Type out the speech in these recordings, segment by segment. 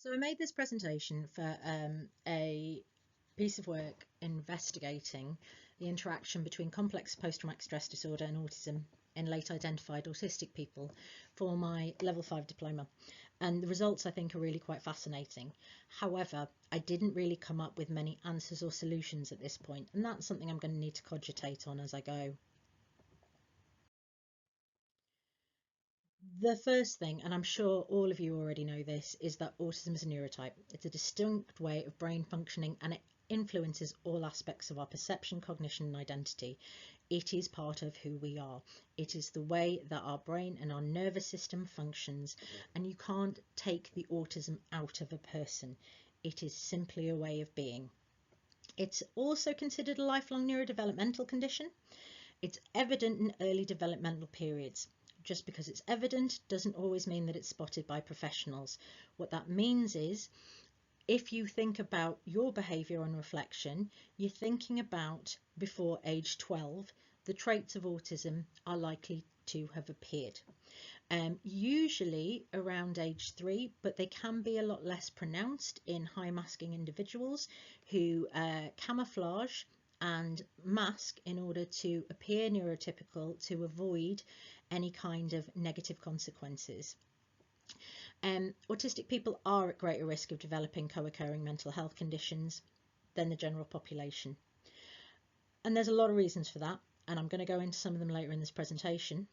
So I made this presentation for a piece of work investigating the interaction between complex post-traumatic stress disorder and autism in late identified autistic people for my level 5 diploma. And the results I think are really quite fascinating. However, I didn't really come up with many answers or solutions at this point, and that's something I'm going to need to cogitate on as I go. The first thing, and I'm sure all of you already know this, is that autism is a neurotype. It's a distinct way of brain functioning and it influences all aspects of our perception, cognition and identity. It is part of who we are. It is the way that our brain and our nervous system functions, and you can't take the autism out of a person. It is simply a way of being. It's also considered a lifelong neurodevelopmental condition. It's evident in early developmental periods. Just because it's evident doesn't always mean that it's spotted by professionals. What that means is, if you think about your behaviour on reflection, you're thinking about before age 12, the traits of autism are likely to have appeared. Usually around age 3, but they can be a lot less pronounced in high masking individuals who camouflage and mask in order to appear neurotypical to avoid any kind of negative consequences. Autistic people are at greater risk of developing co-occurring mental health conditions than the general population. And there's a lot of reasons for that, and I'm going to go into some of them later in this presentation.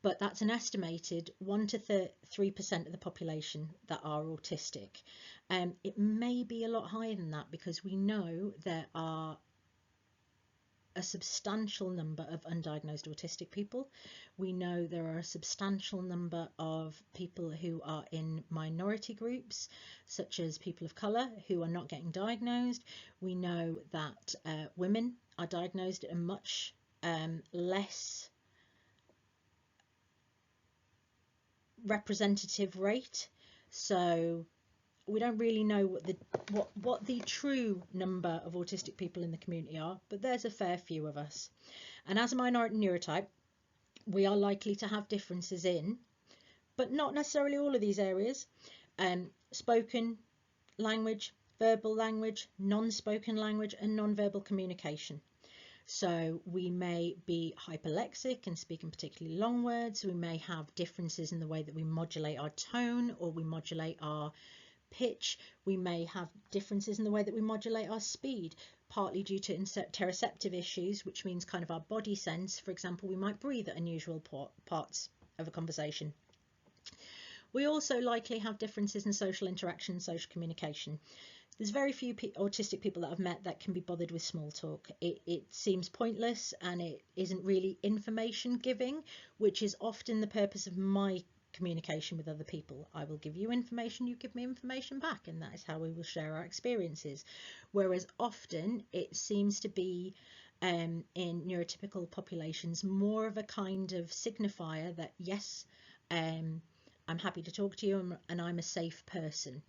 But that's an estimated 1 to 3% of the population that are autistic. It may be a lot higher than that because we know there are a substantial number of undiagnosed autistic people. We know there are a substantial number of people who are in minority groups, such as people of colour, who are not getting diagnosed. We know that women are diagnosed at a much less representative rate. So we don't really know what the true number of autistic people in the community are, but there's a fair few of us. And as a minority neurotype, we are likely to have differences in, but not necessarily all of these areas, spoken language, verbal language, non-spoken language and non-verbal communication. So we may be hyperlexic and speak in particularly long words. We may have differences in the way that we modulate our tone or we modulate our pitch. We may have differences in the way that we modulate our speed, partly due to interoceptive issues, which means kind of our body sense. For example, we might breathe at unusual parts of a conversation. We also likely have differences in social interaction and social communication. There's very few autistic people that I've met that can be bothered with small talk. It seems pointless and it isn't really information giving, which is often the purpose of my communication with other people. I will give you information, you give me information back, and that is how we will share our experiences. Whereas often it seems to be in neurotypical populations more of a kind of signifier that yes, I'm happy to talk to you and I'm a safe person.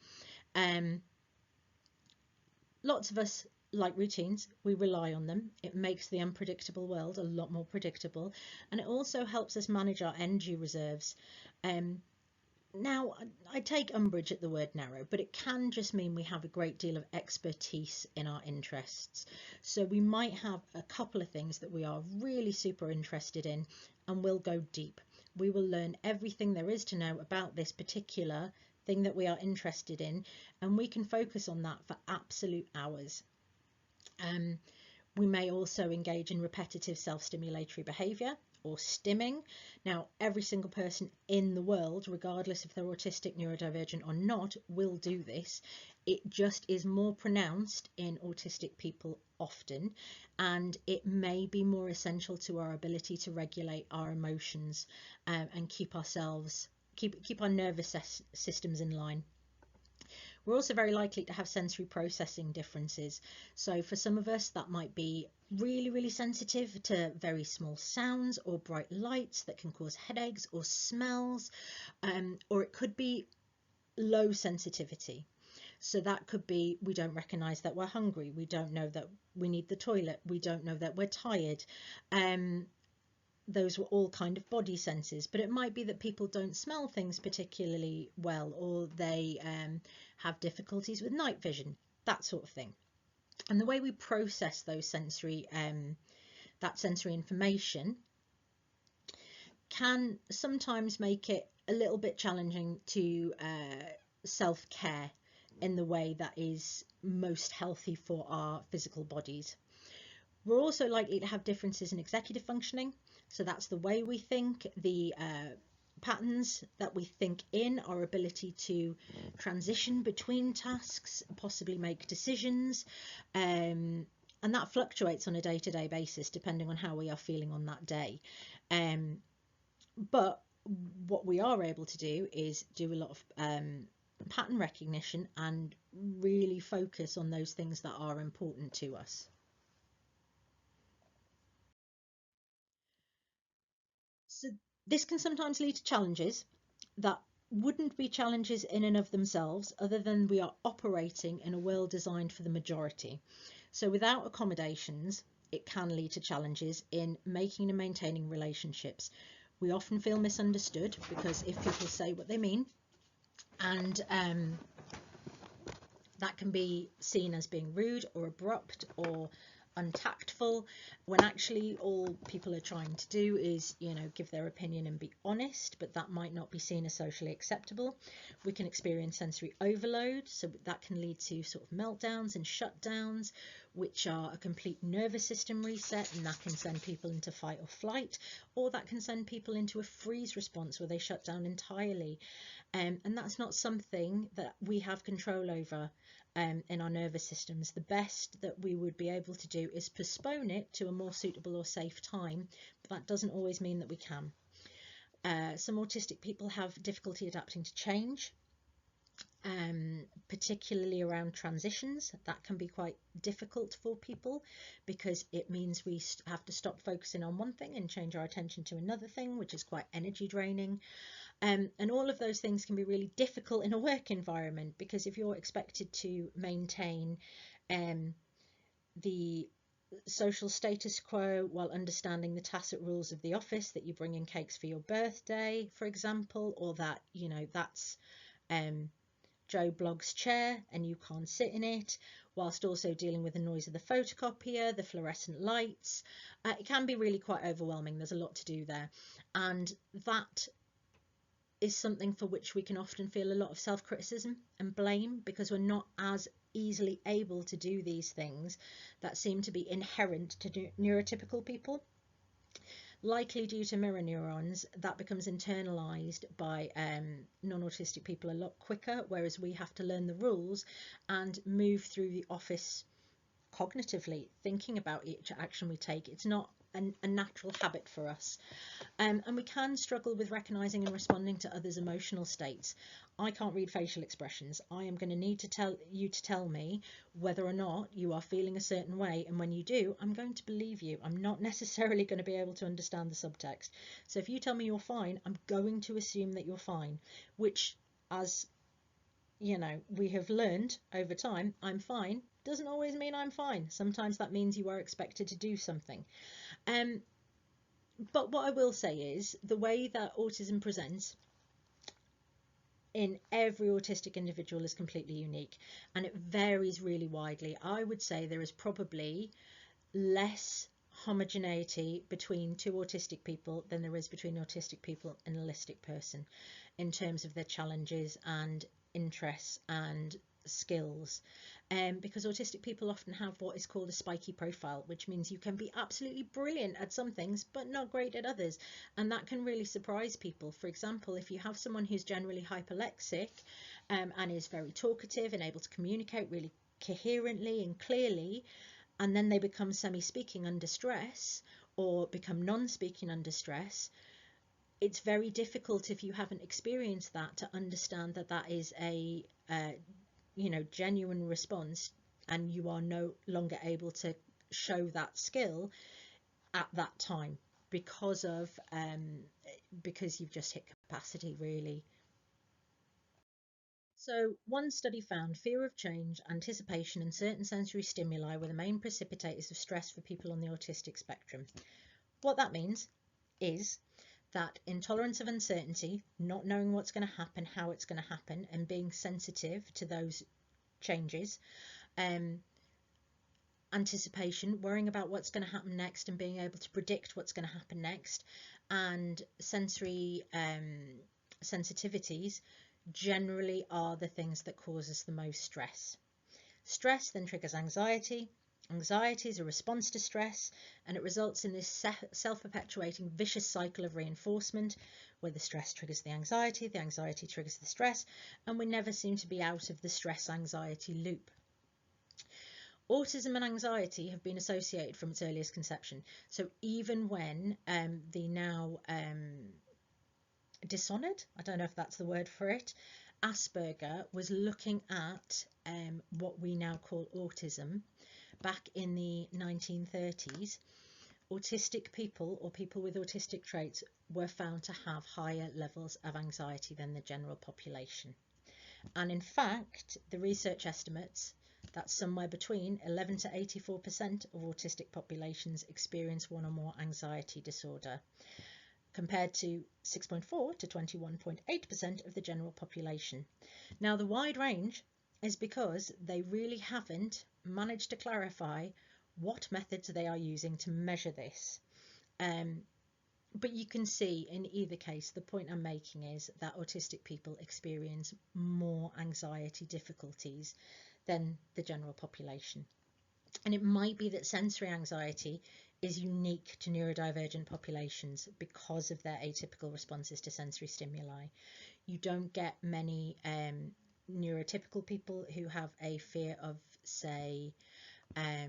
Lots of us like routines, we rely on them. It makes the unpredictable world a lot more predictable, and it also helps us manage our energy reserves. Now, I take umbrage at the word narrow, but it can just mean we have a great deal of expertise in our interests. So we might have a couple of things that we are really super interested in, and we'll go deep. We will learn everything there is to know about this particular thing that we are interested in, and we can focus on that for absolute hours. We may also engage in repetitive self-stimulatory behaviour or stimming. Now, every single person in the world, regardless if they're autistic, neurodivergent or not, will do this. It just is more pronounced in autistic people often, and it may be more essential to our ability to regulate our emotions and keep our nervous systems in line. We're also very likely to have sensory processing differences. So for some of us, that might be really, really sensitive to very small sounds or bright lights that can cause headaches or smells, or it could be low sensitivity. So that could be, we don't recognize that we're hungry. We don't know that we need the toilet. We don't know that we're tired. those were all kind of body senses, but it might be that people don't smell things particularly well, or they have difficulties with night vision, that sort of thing. And the way we process those sensory that sensory information can sometimes make it a little bit challenging to self-care in the way that is most healthy for our physical bodies. We're also likely to have differences in executive functioning. So that's the way we think, the patterns that we think in, our ability to transition between tasks, possibly make decisions. And that fluctuates on a day-to-day basis depending on how we are feeling on that day. But what we are able to do is do a lot of pattern recognition and really focus on those things that are important to us. So this can sometimes lead to challenges that wouldn't be challenges in and of themselves, other than we are operating in a world designed for the majority. So without accommodations, it can lead to challenges in making and maintaining relationships. We often feel misunderstood because if people say what they mean, and that can be seen as being rude or abrupt or untactful, when actually all people are trying to do is, give their opinion and be honest, but that might not be seen as socially acceptable. We can experience sensory overload, so that can lead to sort of meltdowns and shutdowns, which are a complete nervous system reset, and that can send people into fight or flight, or that can send people into a freeze response where they shut down entirely. And that's not something that we have control over in our nervous systems. The best that we would be able to do is postpone it to a more suitable or safe time, but that doesn't always mean that we can. Some autistic people have difficulty adapting to change, particularly around transitions. That can be quite difficult for people because it means we have to stop focusing on one thing and change our attention to another thing, which is quite energy draining. And all of those things can be really difficult in a work environment, because if you're expected to maintain the social status quo while understanding the tacit rules of the office, that you bring in cakes for your birthday, for example, or that, that's Joe Blogg's chair and you can't sit in it, whilst also dealing with the noise of the photocopier, the fluorescent lights, it can be really quite overwhelming. There's a lot to do there. And that is something for which we can often feel a lot of self-criticism and blame, because we're not as easily able to do these things that seem to be inherent to neurotypical people. Likely due to mirror neurons, that becomes internalized by non-autistic people a lot quicker, whereas we have to learn the rules and move through the office cognitively, thinking about each action we take. It's not a natural habit for us. And we can struggle with recognizing and responding to others' emotional states. I can't read facial expressions. I am going to need to tell you to tell me whether or not you are feeling a certain way, and when you do, I'm going to believe you. I'm not necessarily going to be able to understand the subtext. So if you tell me you're fine, I'm going to assume that you're fine, which, as we have learned over time, I'm fine doesn't always mean I'm fine. Sometimes that means you are expected to do something. But what I will say is the way that autism presents in every autistic individual is completely unique, and it varies really widely. I would say there is probably less homogeneity between two autistic people than there is between autistic people and a holistic person in terms of their challenges and interests and skills, because autistic people often have what is called a spiky profile, which means you can be absolutely brilliant at some things but not great at others, and that can really surprise people. For example, if you have someone who's generally hyperlexic and is very talkative and able to communicate really coherently and clearly, and then they become semi-speaking under stress or become non-speaking under stress, it's very difficult, if you haven't experienced that, to understand that that is a genuine response, and you are no longer able to show that skill at that time because you've just hit capacity, really. So one study found fear of change, anticipation, and certain sensory stimuli were the main precipitators of stress for people on the autistic spectrum. What that means is that intolerance of uncertainty, not knowing what's going to happen, how it's going to happen, and being sensitive to those changes, anticipation, worrying about what's going to happen next and being able to predict what's going to happen next, and sensory sensitivities generally are the things that cause us the most stress. Stress then triggers anxiety. Anxiety is a response to stress, and it results in this self-perpetuating vicious cycle of reinforcement where the stress triggers the anxiety triggers the stress, and we never seem to be out of the stress-anxiety loop. Autism and anxiety have been associated from its earliest conception. So even when the now dishonoured, I don't know if that's the word for it, Asperger was looking at what we now call autism, back in the 1930s, autistic people or people with autistic traits were found to have higher levels of anxiety than the general population. And in fact, the research estimates that somewhere between 11 to 84% of autistic populations experience one or more anxiety disorder, compared to 6.4 to 21.8% of the general population. Now, the wide range is because they really haven't managed to clarify what methods they are using to measure this. But you can see in either case, the point I'm making is that autistic people experience more anxiety difficulties than the general population. And it might be that sensory anxiety is unique to neurodivergent populations because of their atypical responses to sensory stimuli. You don't get many neurotypical people who have a fear of, say, a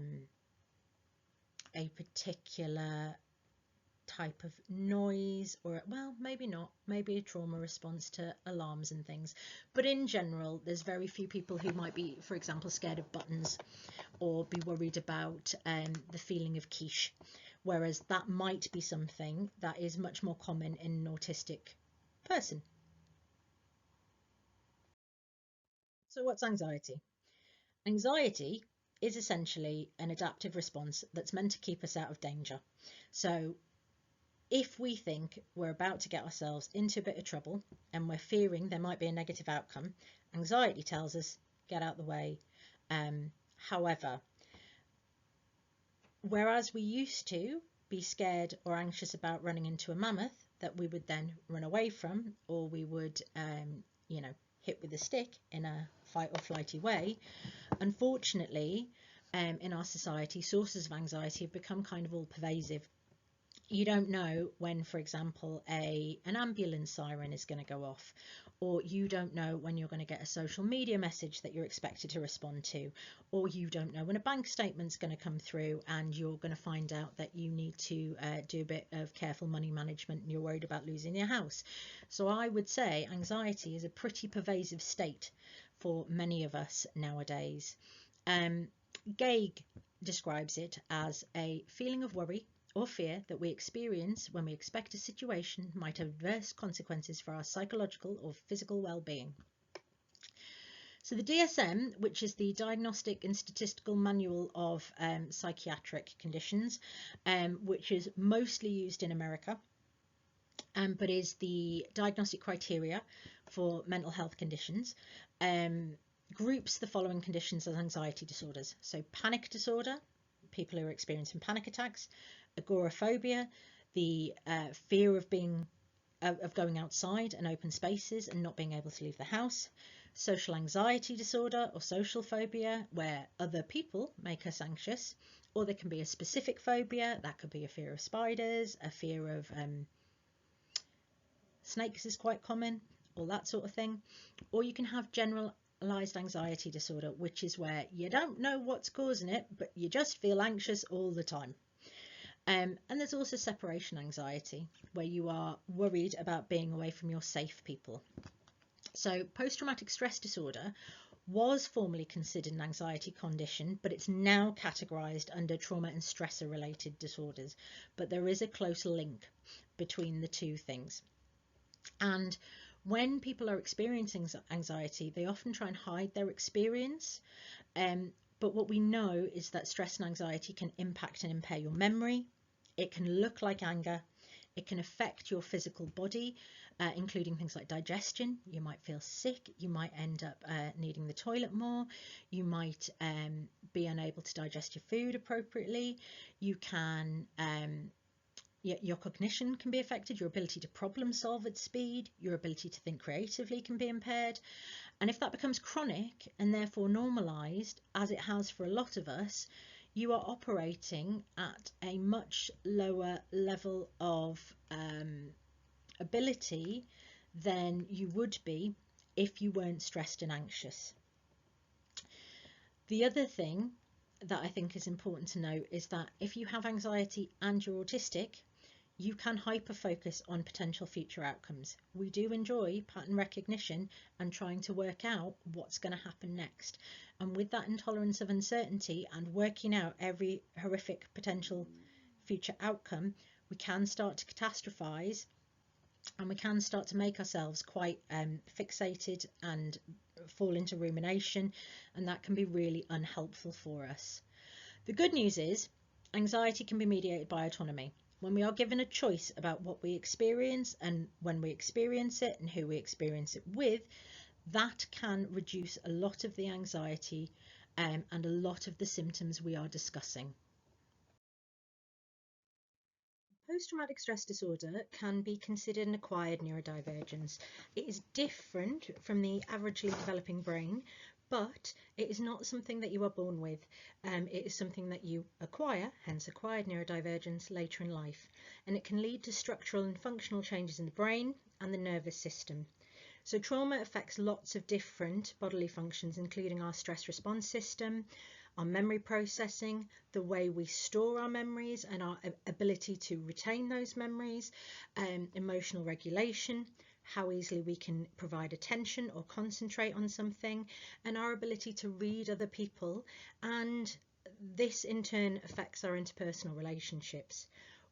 particular type of noise, or, well, maybe not, maybe a trauma response to alarms and things. But in general, there's very few people who might be, for example, scared of buttons or be worried about the feeling of quiche, whereas that might be something that is much more common in an autistic person. So what's anxiety? Anxiety is essentially an adaptive response that's meant to keep us out of danger. So if we think we're about to get ourselves into a bit of trouble and we're fearing there might be a negative outcome, anxiety tells us, get out the way. However, whereas we used to be scared or anxious about running into a mammoth that we would then run away from, or we would, hit with a stick in a fight or flighty way, unfortunately, in our society, sources of anxiety have become kind of all pervasive. You don't know when, for example, an ambulance siren is going to go off, or you don't know when you're going to get a social media message that you're expected to respond to, or you don't know when a bank statement's going to come through and you're going to find out that you need to do a bit of careful money management and you're worried about losing your house. So I would say anxiety is a pretty pervasive state for many of us nowadays. Gaig describes it as a feeling of worry or fear that we experience when we expect a situation might have adverse consequences for our psychological or physical well-being. So the DSM, which is the Diagnostic and Statistical Manual of Psychiatric Conditions, which is mostly used in America, but is the diagnostic criteria for mental health conditions, groups the following conditions as anxiety disorders. So panic disorder, people who are experiencing panic attacks; agoraphobia, the fear of going outside and open spaces and not being able to leave the house; social anxiety disorder or social phobia, where other people make us anxious, or there can be a specific phobia. That could be a fear of spiders, a fear of snakes is quite common, all that sort of thing. Or you can have generalized anxiety disorder, which is where you don't know what's causing it, but you just feel anxious all the time. And there's also separation anxiety, where you are worried about being away from your safe people. So post-traumatic stress disorder was formerly considered an anxiety condition, but it's now categorized under trauma and stressor related disorders. But there is a close link between the two things. And when people are experiencing anxiety, they often try and hide their experience. But what we know is that stress and anxiety can impact and impair your memory. It can look like anger. It can affect your physical body, including things like digestion. You might feel sick, you might end up needing the toilet more, you might be unable to digest your food appropriately, you can your cognition can be affected, your ability to problem solve at speed, your ability to think creatively can be impaired. And if that becomes chronic and therefore normalised, as it has for a lot of us, you are operating at a much lower level of ability than you would be if you weren't stressed and anxious. The other thing that I think is important to note is that if you have anxiety and you're autistic, you can hyper-focus on potential future outcomes. We do enjoy pattern recognition and trying to work out what's going to happen next. And with that intolerance of uncertainty and working out every horrific potential future outcome, we can start to catastrophize, and we can start to make ourselves quite fixated and fall into rumination, and that can be really unhelpful for us. The good news is anxiety can be mediated by autonomy. When we are given a choice about what we experience and when we experience it and who we experience it with, that can reduce a lot of the anxiety and a lot of the symptoms we are discussing. Post-traumatic stress disorder can be considered an acquired neurodivergence. It is different from the averagely developing brain, but it is not something that you are born with. It is something that you acquire, hence acquired neurodivergence, later in life. And it can lead to structural and functional changes in the brain and the nervous system. So trauma affects lots of different bodily functions, including our stress response system, our memory processing, the way we store our memories and our ability to retain those memories, emotional regulation, how easily we can provide attention or concentrate on something, and our ability to read other people, and this in turn affects our interpersonal relationships.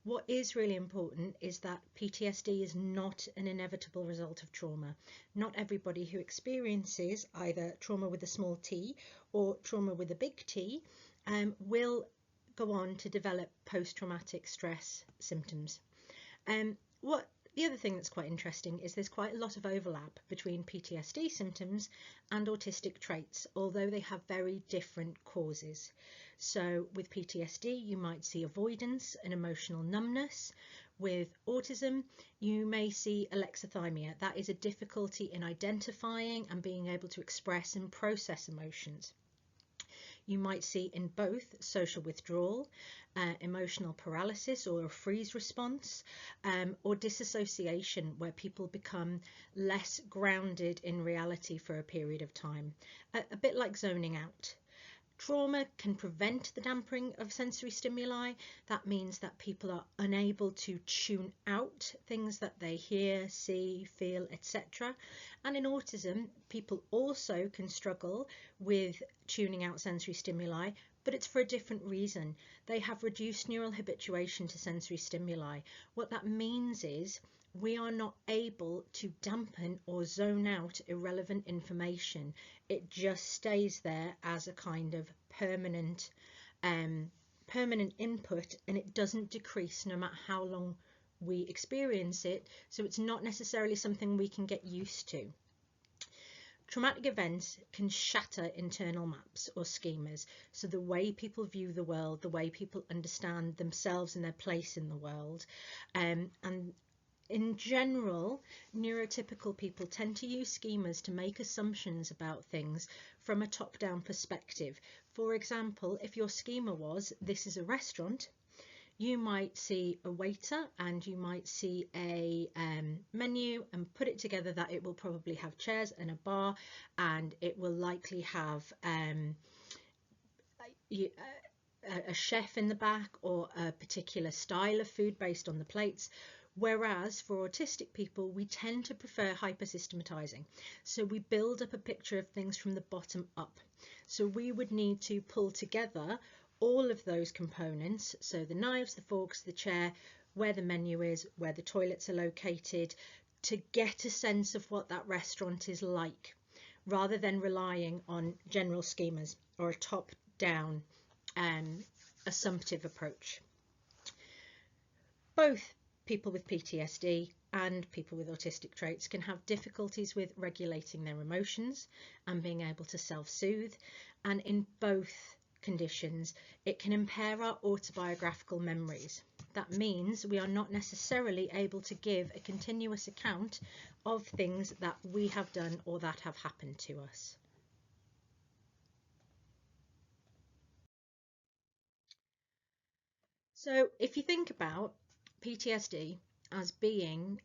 What is really important is that PTSD is not an inevitable result of trauma. Not everybody who experiences either trauma with a small t or trauma with a big T will go on to develop post-traumatic stress symptoms. The other thing that's quite interesting is there's quite a lot of overlap between PTSD symptoms and autistic traits, although they have very different causes. So with PTSD, you might see avoidance and emotional numbness. With autism, you may see alexithymia. That is a difficulty in identifying and being able to express and process emotions. You might see in both social withdrawal, emotional paralysis or a freeze response, or disassociation, where people become less grounded in reality for a period of time, a bit like zoning out. Trauma can prevent the dampening of sensory stimuli. That means that people are unable to tune out things that they hear, see, feel, etc. And in autism, people also can struggle with tuning out sensory stimuli, but it's for a different reason. They have reduced neural habituation to sensory stimuli. What that means is we are not able to dampen or zone out irrelevant information. It just stays there as a kind of permanent input, and it doesn't decrease no matter how long we experience it. So it's not necessarily something we can get used to. Traumatic events can shatter internal maps or schemas, so the way people view the world, the way people understand themselves and their place in the world. And in general, neurotypical people tend to use schemas to make assumptions about things from a top-down perspective. For example, if your schema was, this is a restaurant, you might see a waiter and you might see a menu and put it together that it will probably have chairs and a bar, and it will likely have a chef in the back or a particular style of food based on the plates. Whereas for autistic people, we tend to prefer hyper-systematizing. So we build up a picture of things from the bottom up. So we would need to pull together all of those components. So the knives, the forks, the chair, where the menu is, where the toilets are located, to get a sense of what that restaurant is like, rather than relying on general schemas or a top-down assumptive approach. Both people with PTSD and people with autistic traits can have difficulties with regulating their emotions and being able to self-soothe, and in both conditions it can impair our autobiographical memories. That means we are not necessarily able to give a continuous account of things that we have done or that have happened to us. So if you think about PTSD as being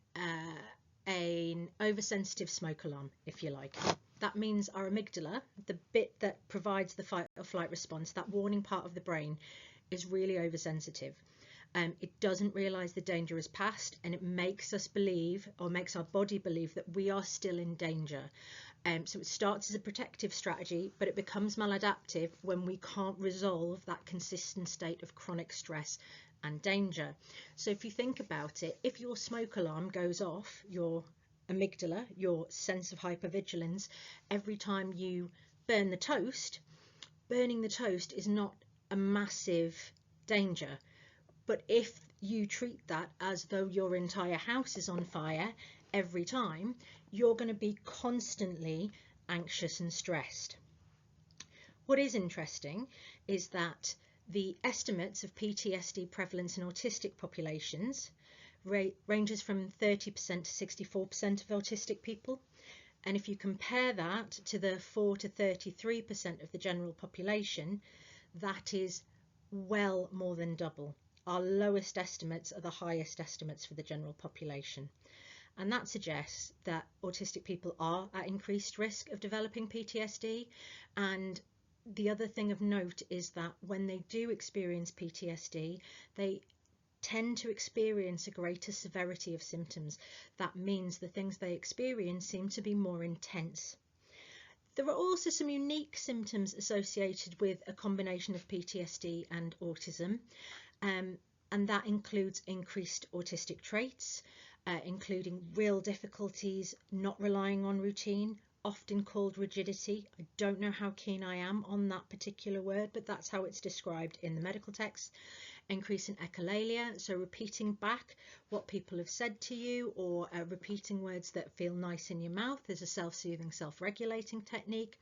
an oversensitive smoke alarm, if you like, that means our amygdala, the bit that provides the fight or flight response, that warning part of the brain, is really oversensitive. It doesn't realise the danger is past, and it makes us believe, or makes our body believe, that we are still in danger. So it starts as a protective strategy, but it becomes maladaptive when we can't resolve that consistent state of chronic stress and danger. So if you think about it, if your smoke alarm goes off, your amygdala, your sense of hypervigilance, every time you burn the toast, burning the toast is not a massive danger. But if you treat that as though your entire house is on fire every time, you're going to be constantly anxious and stressed. What is interesting is that the estimates of PTSD prevalence in autistic populations ranges from 30% to 64% of autistic people. And if you compare that to the 4 to 33% of the general population, that is well more than double. Our lowest estimates are the highest estimates for the general population. And that suggests that autistic people are at increased risk of developing PTSD. And the other thing of note is that when they do experience PTSD, they tend to experience a greater severity of symptoms. That means the things they experience seem to be more intense. There are also some unique symptoms associated with a combination of PTSD and autism. And that includes increased autistic traits, including real difficulties not relying on routine, often called rigidity. I don't know how keen I am on that particular word, but that's how it's described in the medical text. Increase in echolalia, so repeating back what people have said to you, or repeating words that feel nice in your mouth as a self-soothing, self-regulating technique.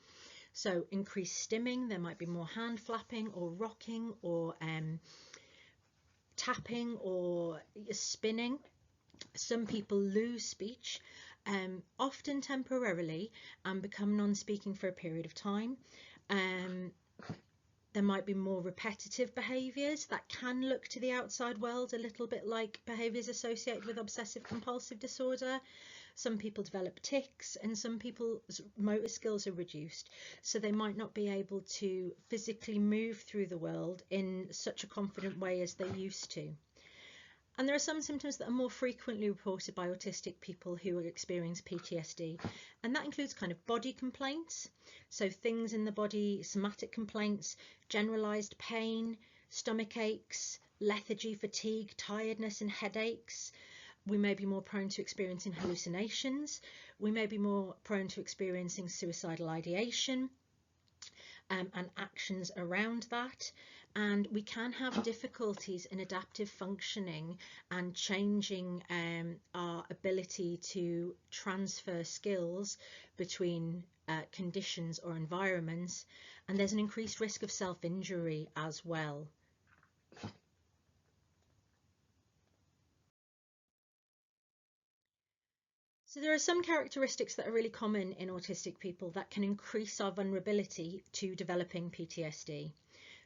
So increased stimming, there might be more hand flapping or rocking or tapping or spinning. Some people lose speech, often temporarily, and become non-speaking for a period of time. There might be more repetitive behaviours that can look to the outside world a little bit like behaviours associated with obsessive compulsive disorder. Some people develop tics, and some people's motor skills are reduced, so they might not be able to physically move through the world in such a confident way as they used to. And there are some symptoms that are more frequently reported by autistic people who experience PTSD, and that includes kind of body complaints, so things in the body, somatic complaints, generalized pain, stomach aches, lethargy, fatigue, tiredness and headaches. We may be more prone to experiencing hallucinations. We may be more prone to experiencing suicidal ideation and actions around that. And we can have difficulties in adaptive functioning and changing our ability to transfer skills between conditions or environments. And there's an increased risk of self-injury as well. So there are some characteristics that are really common in autistic people that can increase our vulnerability to developing PTSD.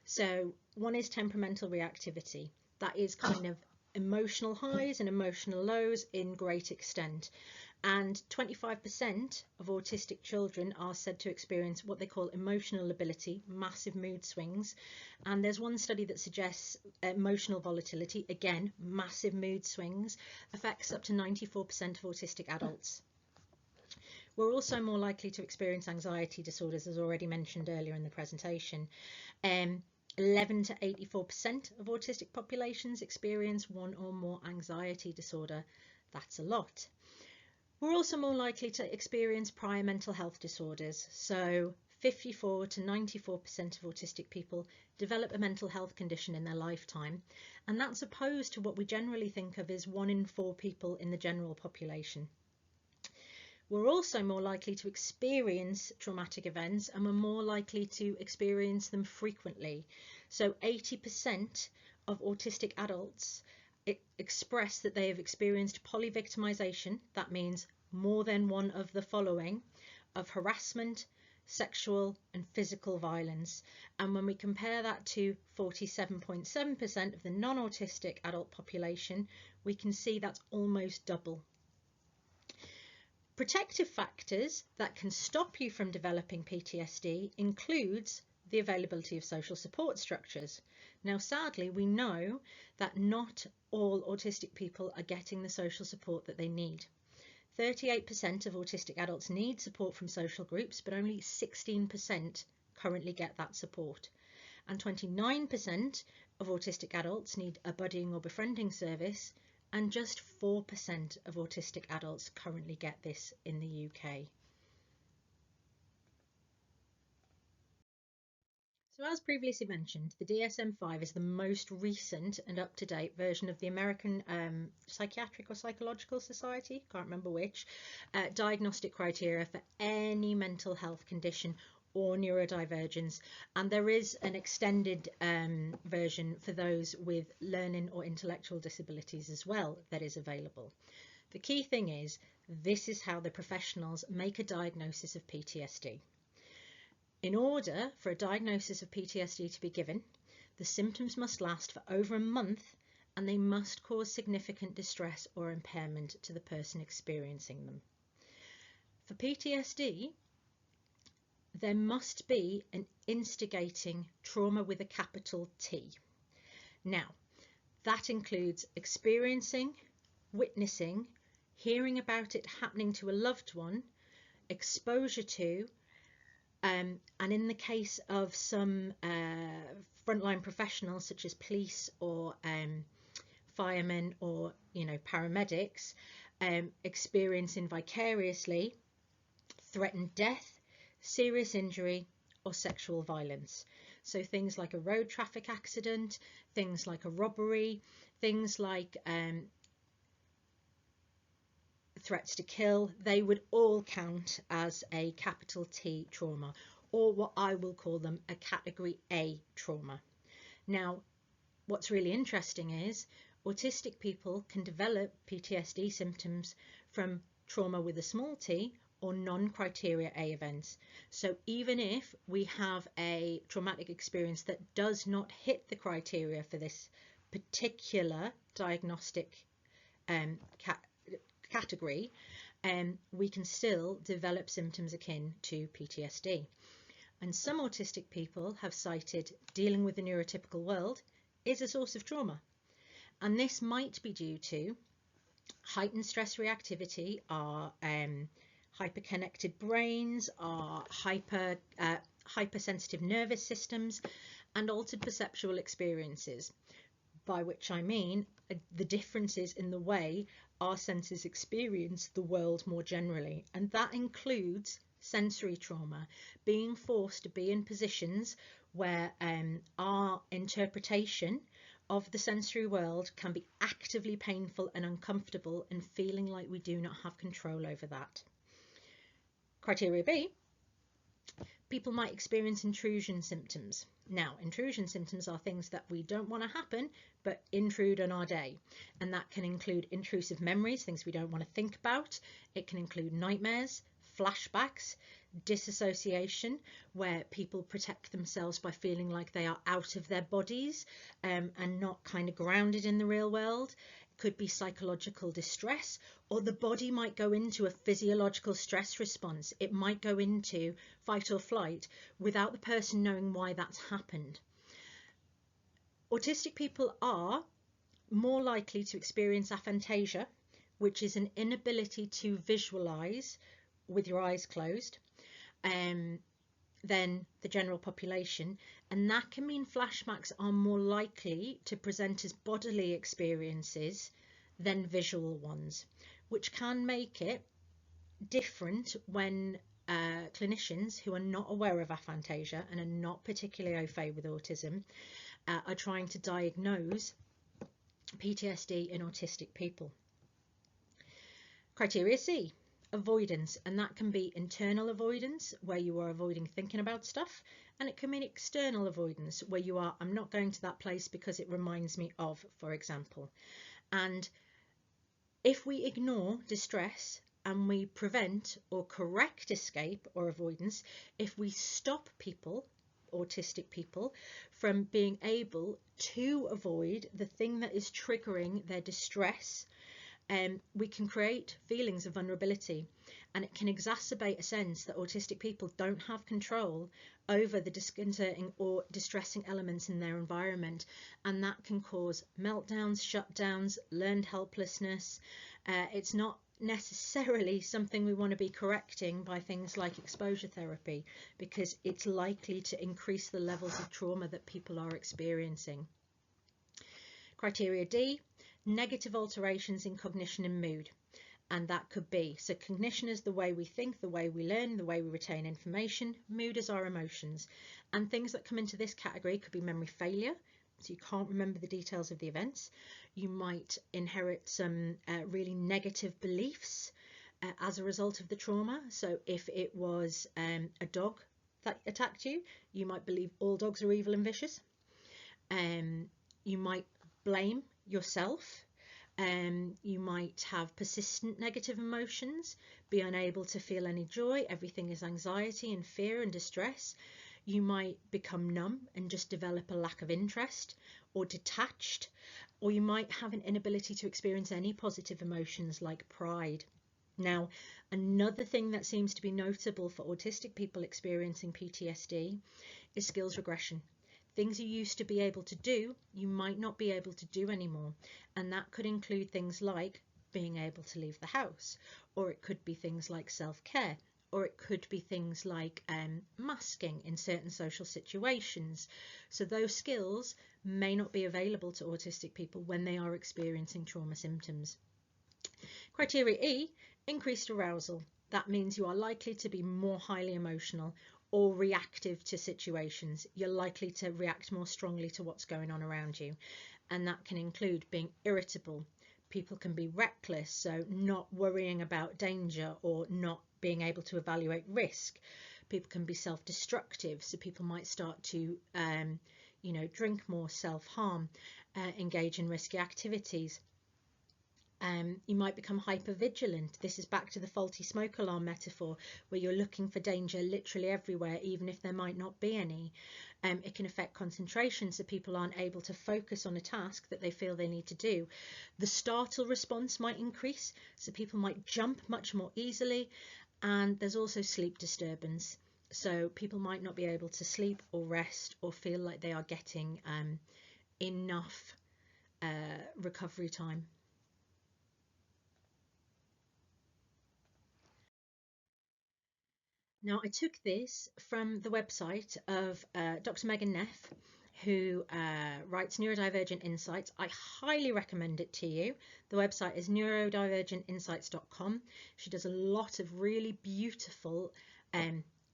So one is temperamental reactivity. That is kind of emotional highs and emotional lows in great extent. And 25% of autistic children are said to experience what they call emotional lability, massive mood swings. And there's one study that suggests emotional volatility, again, massive mood swings, affects up to 94% of autistic adults. We're also more likely to experience anxiety disorders, as already mentioned earlier in the presentation. 11 to 84% of autistic populations experience one or more anxiety disorder. That's a lot. We're also more likely to experience prior mental health disorders, so 54 to 94% of autistic people develop a mental health condition in their lifetime, and that's opposed to what we generally think of as 1 in 4 people in the general population. We're also more likely to experience traumatic events, and we're more likely to experience them frequently. So 80% of autistic adults express that they have experienced polyvictimization. That means more than one of the following: of harassment, sexual and physical violence. And when we compare that to 47.7% of the non-autistic adult population, we can see that's almost double. Protective factors that can stop you from developing PTSD includes the availability of social support structures. Now, sadly, we know that not all autistic people are getting the social support that they need. 38% of autistic adults need support from social groups, but only 16% currently get that support. And 29% of autistic adults need a buddying or befriending service, and just 4% of autistic adults currently get this in the UK. So as previously mentioned, the DSM-5 is the most recent and up-to-date version of the American Psychiatric or Psychological Society, can't remember which, diagnostic criteria for any mental health condition or neurodivergence, and there is an extended version for those with learning or intellectual disabilities as well that is available. The key thing is, this is how the professionals make a diagnosis of PTSD. In order for a diagnosis of PTSD to be given, the symptoms must last for over a month, and they must cause significant distress or impairment to the person experiencing them. For PTSD, there must be an instigating trauma with a capital T. Now, that includes experiencing, witnessing, hearing about it happening to a loved one, exposure to, and in the case of some frontline professionals such as police or firemen or paramedics, experiencing vicariously threatened death, serious injury or sexual violence. So things like a road traffic accident, things like a robbery, things like threats to kill, they would all count as a capital T trauma, or what I will call them a category A trauma. Now, what's really interesting is autistic people can develop PTSD symptoms from trauma with a small t or non-criteria A events. So even if we have a traumatic experience that does not hit the criteria for this particular diagnostic category, we can still develop symptoms akin to PTSD. And some autistic people have cited dealing with the neurotypical world is a source of trauma. And this might be due to heightened stress reactivity, our hyperconnected brains, our hypersensitive nervous systems, and altered perceptual experiences, by which I mean the differences in the way our senses experience the world more generally. And that includes sensory trauma, being forced to be in positions where our interpretation of the sensory world can be actively painful and uncomfortable, and feeling like we do not have control over that. Criteria B, people might experience intrusion symptoms. Now, intrusion symptoms are things that we don't want to happen, but intrude on our day. And that can include intrusive memories, things we don't want to think about. It can include nightmares, flashbacks, disassociation, where people protect themselves by feeling like they are out of their bodies and not kind of grounded in the real world. Could be psychological distress, or the body might go into a physiological stress response. It might go into fight or flight without the person knowing why that's happened. Autistic people are more likely to experience aphantasia, which is an inability to visualize with your eyes closed, than the general population, and that can mean flashbacks are more likely to present as bodily experiences than visual ones, which can make it different when clinicians who are not aware of aphantasia and are not particularly au fait with autism are trying to diagnose PTSD in autistic people. Criteria C, avoidance, and that can be internal avoidance, where you are avoiding thinking about stuff, and it can be external avoidance, where you are, I'm not going to that place because it reminds me of, for example. And if we ignore distress and we prevent or correct escape or avoidance, if we stop people, autistic people, from being able to avoid the thing that is triggering their distress, we can create feelings of vulnerability, and it can exacerbate a sense that autistic people don't have control over the disconcerting or distressing elements in their environment, and that can cause meltdowns, shutdowns, learned helplessness. It's not necessarily something we want to be correcting by things like exposure therapy, because it's likely to increase the levels of trauma that people are experiencing. Criteria D, negative alterations in cognition and mood. And that could be, so cognition is the way we think, the way we learn, the way we retain information. Mood is our emotions. And things that come into this category could be memory failure, so you can't remember the details of the events. You might inherit some really negative beliefs as a result of the trauma. So if it was a dog that attacked you, you might believe all dogs are evil and vicious. You might blame yourself. You might have persistent negative emotions, be unable to feel any joy, everything is anxiety and fear and distress. You might become numb and just develop a lack of interest or detached, or you might have an inability to experience any positive emotions like pride. Now, another thing that seems to be notable for autistic people experiencing PTSD is skills regression. Things you used to be able to do, you might not be able to do anymore. And that could include things like being able to leave the house, or it could be things like self-care, or it could be things like masking in certain social situations. So those skills may not be available to autistic people when they are experiencing trauma symptoms. Criteria E, increased arousal. That means you are likely to be more highly emotional or reactive to situations. You're likely to react more strongly to what's going on around you. And that can include being irritable. People can be reckless, so not worrying about danger or not being able to evaluate risk. People can be self-destructive, so people might start to drink more, self-harm, engage in risky activities. You might become hyper-vigilant. This is back to the faulty smoke alarm metaphor, where you're looking for danger literally everywhere, even if there might not be any. It can affect concentration, so people aren't able to focus on a task that they feel they need to do. The startle response might increase, so people might jump much more easily, and there's also sleep disturbance. So people might not be able to sleep or rest or feel like they are getting enough recovery time. Now, I took this from the website of Dr. Megan Neff, who writes Neurodivergent Insights. I highly recommend it to you. The website is neurodivergentinsights.com. She does a lot of really beautiful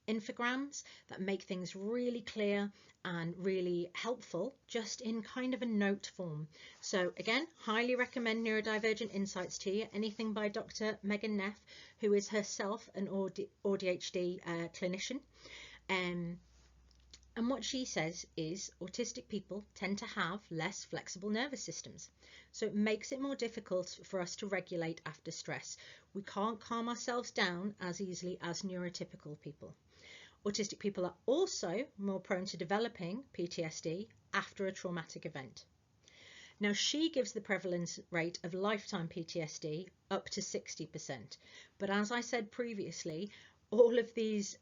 infograms that make things really clear and really helpful, just in kind of a note form. So again, highly recommend Neurodivergent Insights to you. Anything by Dr. Megan Neff, who is herself an ADHD clinician. And what she says is autistic people tend to have less flexible nervous systems. So it makes it more difficult for us to regulate after stress. We can't calm ourselves down as easily as neurotypical people. Autistic people are also more prone to developing PTSD after a traumatic event. Now, she gives the prevalence rate of lifetime PTSD up to 60%. But as I said previously, all of these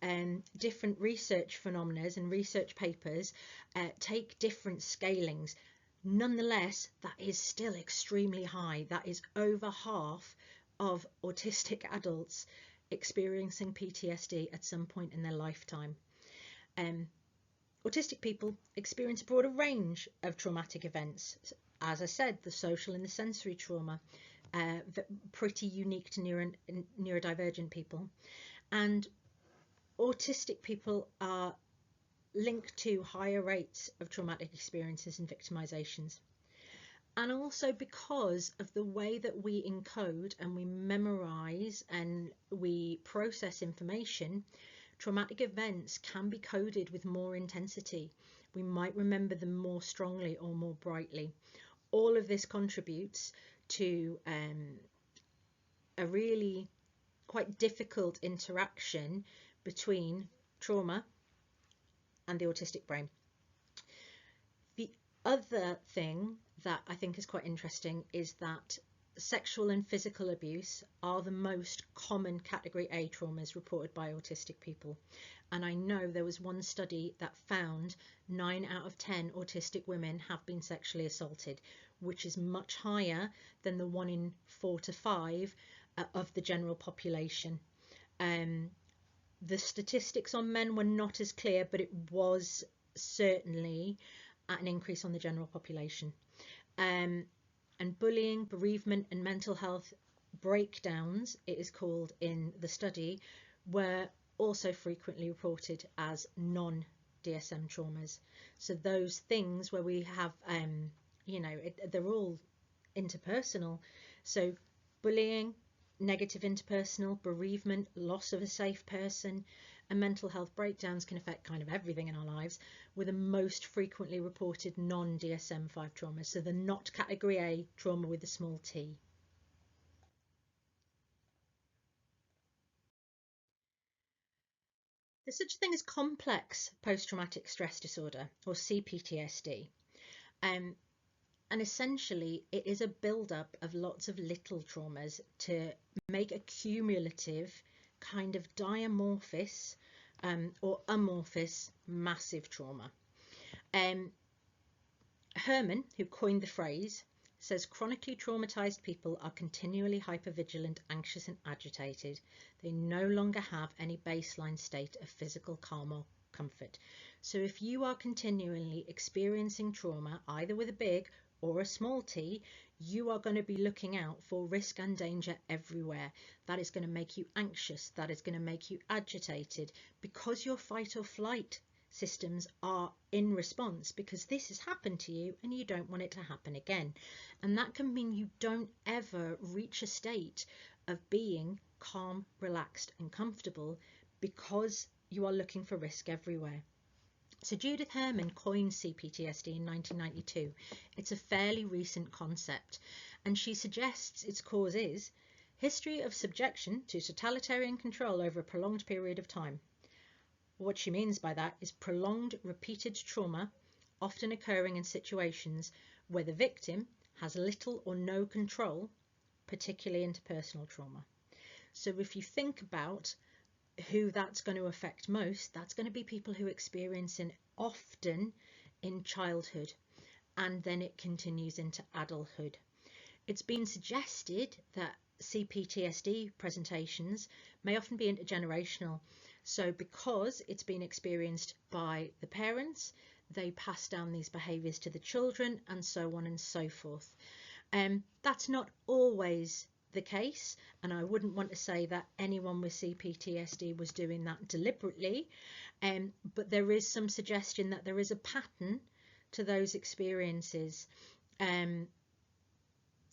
different research phenomena and research papers take different scalings. Nonetheless, that is still extremely high. That is over half of autistic adults experiencing PTSD at some point in their lifetime. Autistic people experience a broader range of traumatic events. As I said, the social and the sensory trauma, pretty unique to neurodivergent people. And autistic people are linked to higher rates of traumatic experiences and victimizations. And also because of the way that we encode and we memorize and we process information, traumatic events can be coded with more intensity. We might remember them more strongly or more brightly. All of this contributes to a really quite difficult interaction between trauma and the autistic brain. The other thing that I think is quite interesting is that sexual and physical abuse are the most common category A traumas reported by autistic people. And I know there was one study that found 9 out of 10 autistic women have been sexually assaulted, which is much higher than the 1 in 4 to 5 of the general population. The statistics on men were not as clear, but it was certainly at an increase on the general population. And bullying, bereavement and mental health breakdowns, it is called in the study, were also frequently reported as non-DSM traumas. So those things where we have, they're all interpersonal. So bullying, negative interpersonal, bereavement, loss of a safe person, and mental health breakdowns can affect kind of everything in our lives, with the most frequently reported non-DSM-5 traumas, so the not category A trauma with a small t. There's such a thing as complex post-traumatic stress disorder, or CPTSD. And essentially it is a build-up of lots of little traumas to make a cumulative kind of diamorphous or amorphous massive trauma. Herman, who coined the phrase, says chronically traumatized people are continually hypervigilant, anxious and agitated. They no longer have any baseline state of physical calm or comfort. So if you are continually experiencing trauma, either with a big or a small t, you are going to be looking out for risk and danger everywhere. That is going to make you anxious. That is going to make you agitated, because your fight or flight systems are in response, because this has happened to you and you don't want it to happen again. And that can mean you don't ever reach a state of being calm, relaxed and comfortable, because you are looking for risk everywhere. So Judith Herman coined CPTSD in 1992. It's a fairly recent concept, and she suggests its cause is history of subjection to totalitarian control over a prolonged period of time. What she means by that is prolonged repeated trauma, often occurring in situations where the victim has little or no control, particularly interpersonal trauma. So if you think about who that's going to affect most, that's going to be people who experience it often in childhood, and then it continues into adulthood. It's been suggested that CPTSD presentations may often be intergenerational. So because it's been experienced by the parents, they pass down these behaviours to the children, and so on and so forth. That's not always the case, and I wouldn't want to say that anyone with CPTSD was doing that deliberately, but there is some suggestion that there is a pattern to those experiences. I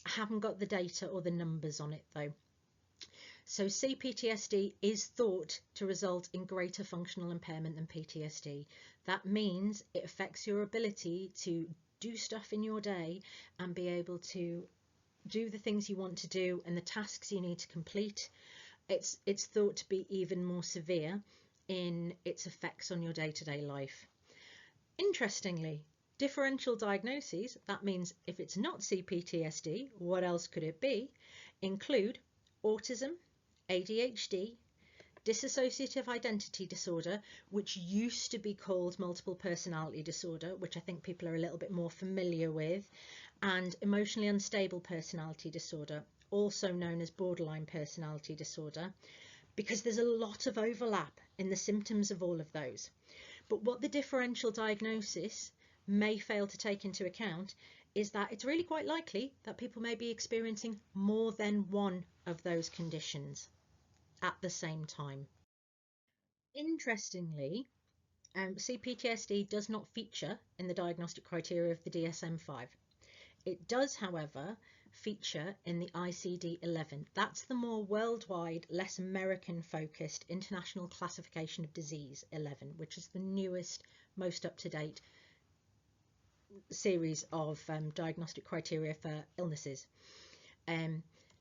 haven't got the data or the numbers on it though. So CPTSD is thought to result in greater functional impairment than PTSD. That means it affects your ability to do stuff in your day and be able to do the things you want to do and the tasks you need to complete. It's thought to be even more severe in its effects on your day-to-day life. Interestingly, differential diagnoses, that means if it's not CPTSD, what else could it be, include autism, ADHD, dissociative identity disorder, which used to be called multiple personality disorder, which I think people are a little bit more familiar with, and emotionally unstable personality disorder, also known as borderline personality disorder, because there's a lot of overlap in the symptoms of all of those. But what the differential diagnosis may fail to take into account is that it's really quite likely that people may be experiencing more than one of those conditions at the same time. Interestingly, CPTSD does not feature in the diagnostic criteria of the DSM-5. It does, however, feature in the ICD-11. That's the more worldwide, less American-focused International Classification of Disease 11, which is the newest, most up-to-date series of diagnostic criteria for illnesses.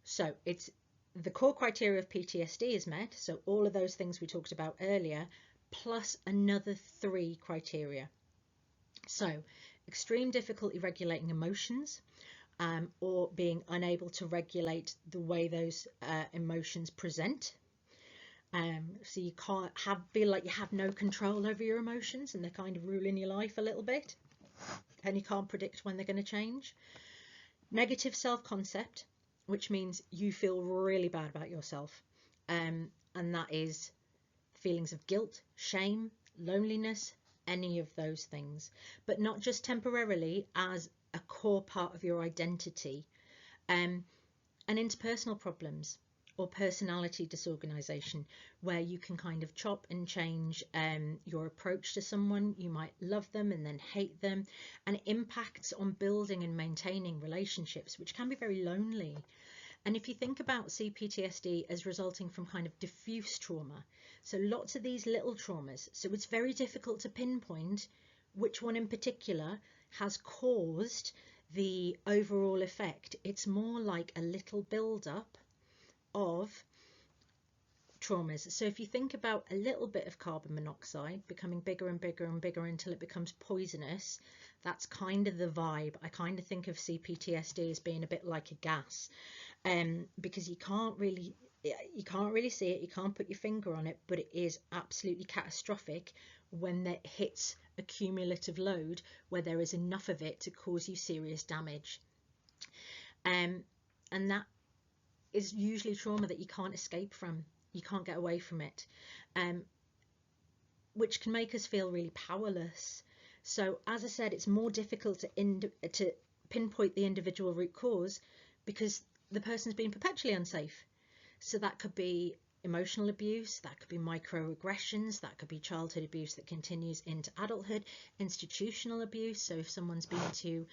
So it's the core criteria of PTSD is met, so all of those things we talked about earlier, plus another 3 criteria. So extreme difficulty regulating emotions, or being unable to regulate the way those emotions present. So you can't feel like you have no control over your emotions and they're kind of ruling your life a little bit, and you can't predict when they're going to change. Negative self-concept, which means you feel really bad about yourself, and that is feelings of guilt, shame, loneliness, any of those things, but not just temporarily, as a core part of your identity. And interpersonal problems or personality disorganization, where you can kind of chop and change your approach to someone. You might love them and then hate them, and it impacts on building and maintaining relationships, which can be very lonely. And if you think about CPTSD as resulting from kind of diffuse trauma, so lots of these little traumas, so it's very difficult to pinpoint which one in particular has caused the overall effect. It's more like a little build-up of traumas. So if you think about a little bit of carbon monoxide becoming bigger and bigger and bigger until it becomes poisonous, that's kind of the vibe. I kind of think of CPTSD as being a bit like a gas, because you can't really see it, you can't put your finger on it, but it is absolutely catastrophic when it hits a cumulative load where there is enough of it to cause you serious damage. And that is usually trauma that you can't escape from. You can't get away from it, which can make us feel really powerless. So as I said, it's more difficult to pinpoint the individual root cause because the person's been perpetually unsafe. So that could be emotional abuse, that could be microaggressions, that could be childhood abuse that continues into adulthood, institutional abuse. So if someone's been to,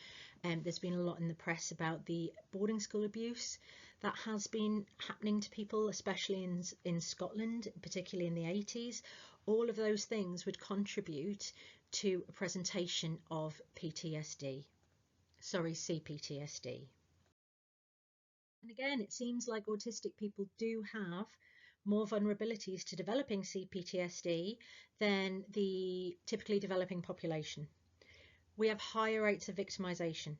there's been a lot in the press about the boarding school abuse that has been happening to people, especially in Scotland, particularly in the 80s. All of those things would contribute to a presentation of CPTSD. And again, it seems like autistic people do have more vulnerabilities to developing CPTSD than the typically developing population. We have higher rates of victimization.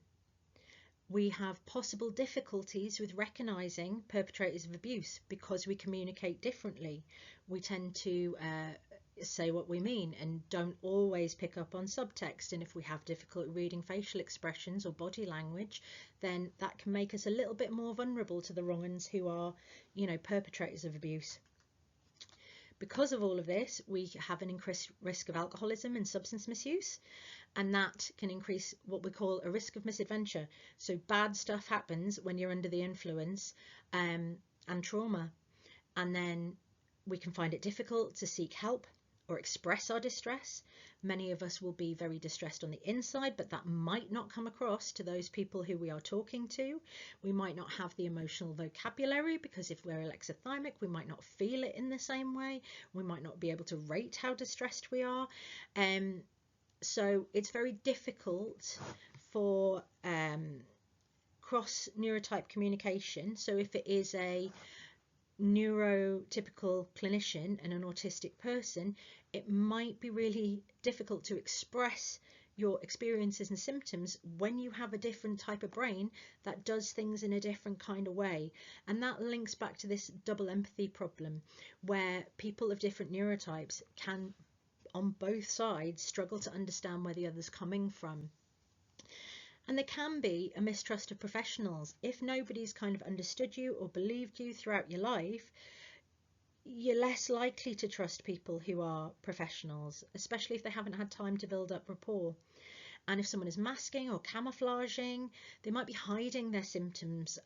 We have possible difficulties with recognizing perpetrators of abuse because we communicate differently. We tend to say what we mean and don't always pick up on subtext, and if we have difficulty reading facial expressions or body language, then that can make us a little bit more vulnerable to the wrong uns who are, perpetrators of abuse. Because of all of this, we have an increased risk of alcoholism and substance misuse, and that can increase what we call a risk of misadventure. So bad stuff happens when you're under the influence, and trauma, and then we can find it difficult to seek help or express our distress. Many of us will be very distressed on the inside, but that might not come across to those people who we are talking to. We might not have the emotional vocabulary because if we're alexithymic, we might not feel it in the same way. We might not be able to rate how distressed we are. So it's very difficult for cross neurotype communication. So if it is a neurotypical clinician and an autistic person, it might be really difficult to express your experiences and symptoms when you have a different type of brain that does things in a different kind of way. And that links back to this double empathy problem, where people of different neurotypes can, on both sides, struggle to understand where the other's coming from. And there can be a mistrust of professionals. If nobody's kind of understood you or believed you throughout your life, you're less likely to trust people who are professionals, especially if they haven't had time to build up rapport. And if someone is masking or camouflaging, they might be hiding their symptoms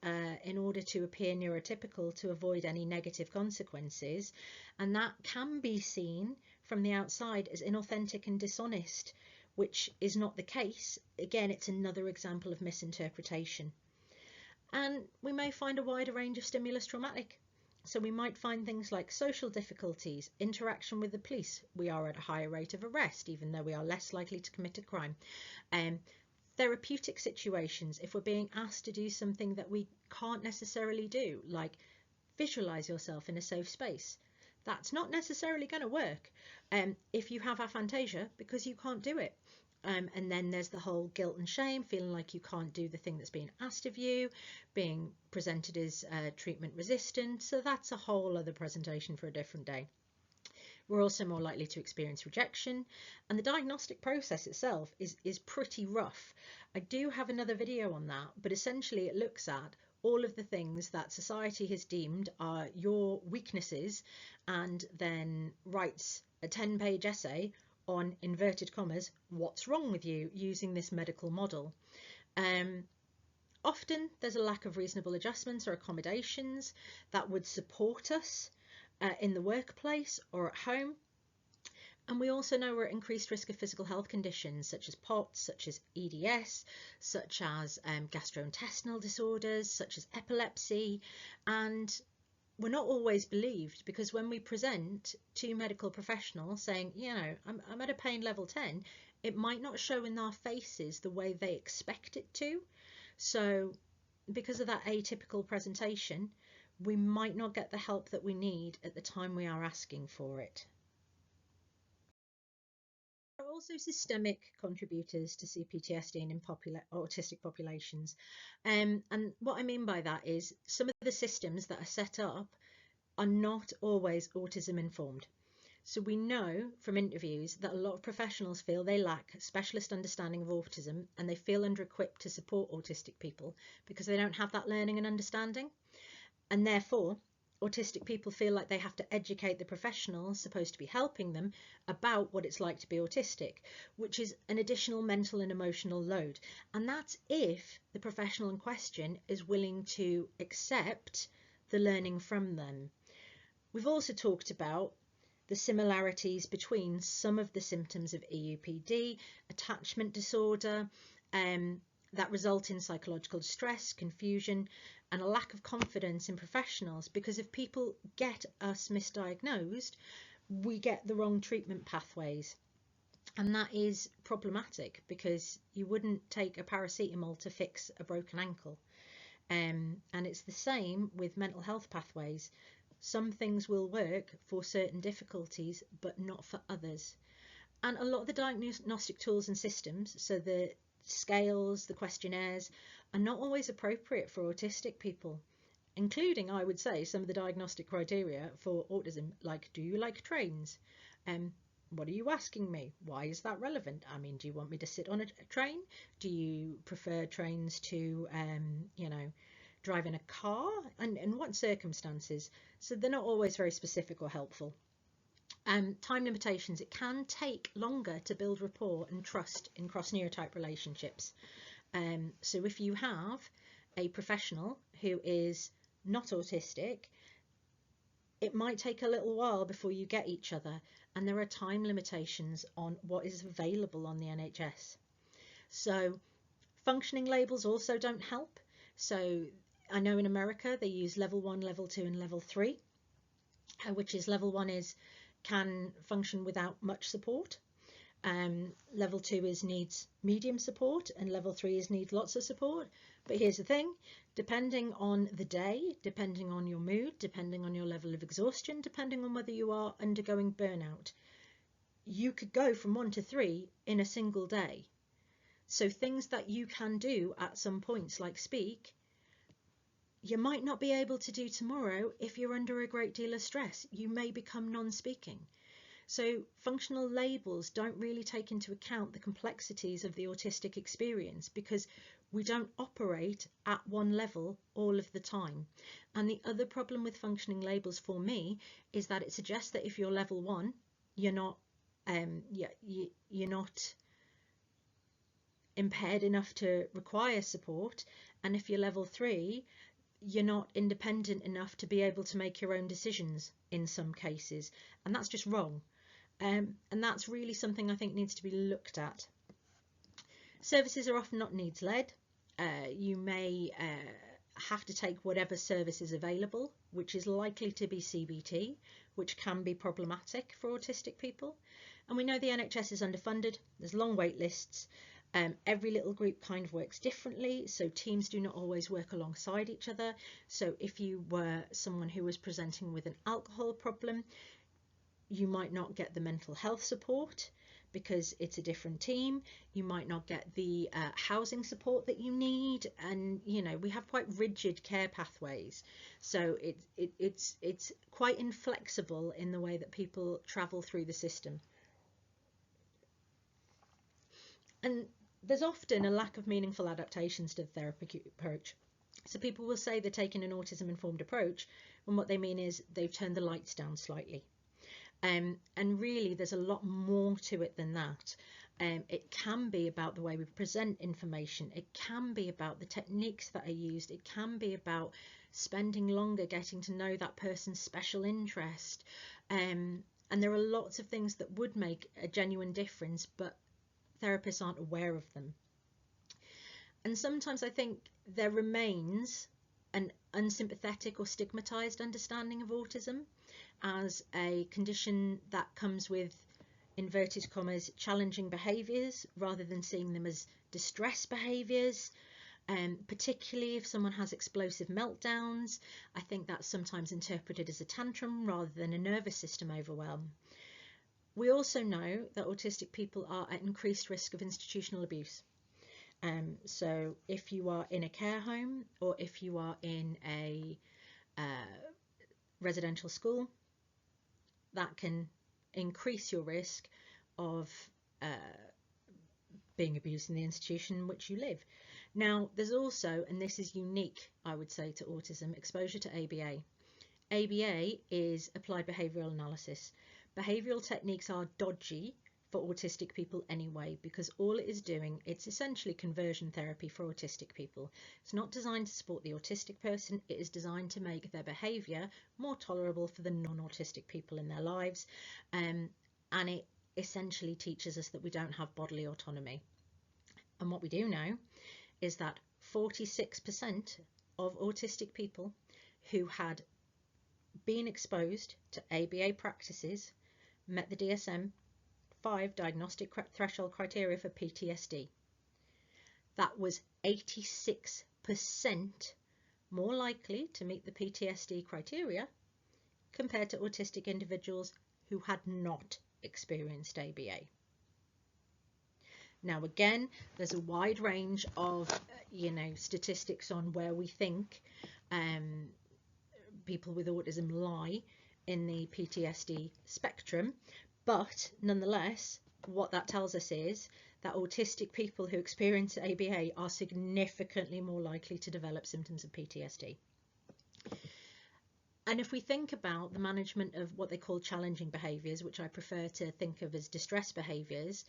in order to appear neurotypical to avoid any negative consequences. And that can be seen from the outside as inauthentic and dishonest, which is not the case. Again, it's another example of misinterpretation. And we may find a wider range of stimulus traumatic. So we might find things like social difficulties, interaction with the police. We are at a higher rate of arrest, even though we are less likely to commit a crime. Therapeutic situations, if we're being asked to do something that we can't necessarily do, like visualize yourself in a safe space. That's not necessarily going to work if you have aphantasia, because you can't do it. And then there's the whole guilt and shame, feeling like you can't do the thing that's being asked of you, being presented as treatment resistant. So that's a whole other presentation for a different day. We're also more likely to experience rejection, and the diagnostic process itself is pretty rough. I do have another video on that, but essentially it looks at all of the things that society has deemed are your weaknesses, and then writes a 10-page essay on, inverted commas, what's wrong with you, using this medical model. Often there's a lack of reasonable adjustments or accommodations that would support us in the workplace or at home. And we also know we're at increased risk of physical health conditions such as POTS, such as EDS, such as gastrointestinal disorders, such as epilepsy. And we're not always believed, because when we present to medical professionals saying, you know, I'm at a pain level 10, it might not show in our faces the way they expect it to. So because of that atypical presentation, we might not get the help that we need at the time we are asking for it. There are also systemic contributors to CPTSD in autistic populations. And what I mean by that is some of the systems that are set up are not always autism informed. So we know from interviews that a lot of professionals feel they lack specialist understanding of autism, and they feel under-equipped to support autistic people because they don't have that learning and understanding. And therefore, autistic people feel like they have to educate the professionals supposed to be helping them about what it's like to be autistic, which is an additional mental and emotional load. And that's if the professional in question is willing to accept the learning from them. We've also talked about the similarities between some of the symptoms of EUPD, attachment disorder, that result in psychological distress, confusion, and a lack of confidence in professionals, because if people get us misdiagnosed, we get the wrong treatment pathways. And that is problematic, because you wouldn't take a paracetamol to fix a broken ankle. And it's the same with mental health pathways. Some things will work for certain difficulties, but not for others. And a lot of the diagnostic tools and systems, so the scales, the questionnaires, are not always appropriate for autistic people, including, I would say, some of the diagnostic criteria for autism, like, do you like trains? What are you asking me? Why is that relevant? I mean, do you want me to sit on a train? Do you prefer trains to, you know, drive in a car? And in what circumstances? So they're not always very specific or helpful. Time limitations. It can take longer to build rapport and trust in cross-neurotype relationships. So if you have a professional who is not autistic, it might take a little while before you get each other, and there are time limitations on what is available on the NHS. So functioning labels also don't help. So I know in America they use level 1, level 2 and level 3, which is level 1 is can function without much support. Level 2 is needs medium support, and level 3 is needs lots of support. But here's the thing, depending on the day, depending on your mood, depending on your level of exhaustion, depending on whether you are undergoing burnout, you could go from 1 to 3 in a single day. So things that you can do at some points, like speak, you might not be able to do tomorrow if you're under a great deal of stress. You may become non-speaking. So functional labels don't really take into account the complexities of the autistic experience, because we don't operate at one level all of the time. And the other problem with functioning labels for me is that it suggests that if you're level 1, you're not impaired enough to require support, and if you're level 3, you're not independent enough to be able to make your own decisions in some cases, and that's just wrong. And that's really something I think needs to be looked at. Services are often not needs-led. You may have to take whatever service is available, which is likely to be CBT, which can be problematic for autistic people. And we know the NHS is underfunded, there's long wait lists, every little group kind of works differently, so teams do not always work alongside each other. So if you were someone who was presenting with an alcohol problem, you might not get the mental health support because it's a different team. You might not get the housing support that you need, and you know, we have quite rigid care pathways, so it's quite inflexible in the way that people travel through the system. And there's often a lack of meaningful adaptations to the therapeutic approach. So people will say they're taking an autism informed approach, when what they mean is they've turned the lights down slightly. And really there's a lot more to it than that. It can be about the way we present information, it can be about the techniques that are used, it can be about spending longer getting to know that person's special interest, and there are lots of things that would make a genuine difference, but therapists aren't aware of them. And sometimes I think there remains an unsympathetic or stigmatized understanding of autism as a condition that comes with, inverted commas, challenging behaviours, rather than seeing them as distress behaviours. Particularly if someone has explosive meltdowns, I think that's sometimes interpreted as a tantrum rather than a nervous system overwhelm. We also know that autistic people are at increased risk of institutional abuse. So if you are in a care home, or if you are in a residential school, that can increase your risk of being abused in the institution in which you live. Now, there's also, and this is unique, I would say, to autism, exposure to ABA. ABA is applied behavioural analysis. Behavioural techniques are dodgy for autistic people anyway, because all it is doing, it's essentially conversion therapy for autistic people. It's not designed to support the autistic person, it is designed to make their behaviour more tolerable for the non-autistic people in their lives, and it essentially teaches us that we don't have bodily autonomy. And what we do know is that 46% of autistic people who had been exposed to ABA practices met the DSM-5 diagnostic threshold criteria for PTSD. That was 86% more likely to meet the PTSD criteria compared to autistic individuals who had not experienced ABA. Now again, there's a wide range of statistics on where we think people with autism lie in the PTSD spectrum, but nonetheless, what that tells us is that autistic people who experience ABA are significantly more likely to develop symptoms of PTSD. And if we think about the management of what they call challenging behaviours, which I prefer to think of as distress behaviours,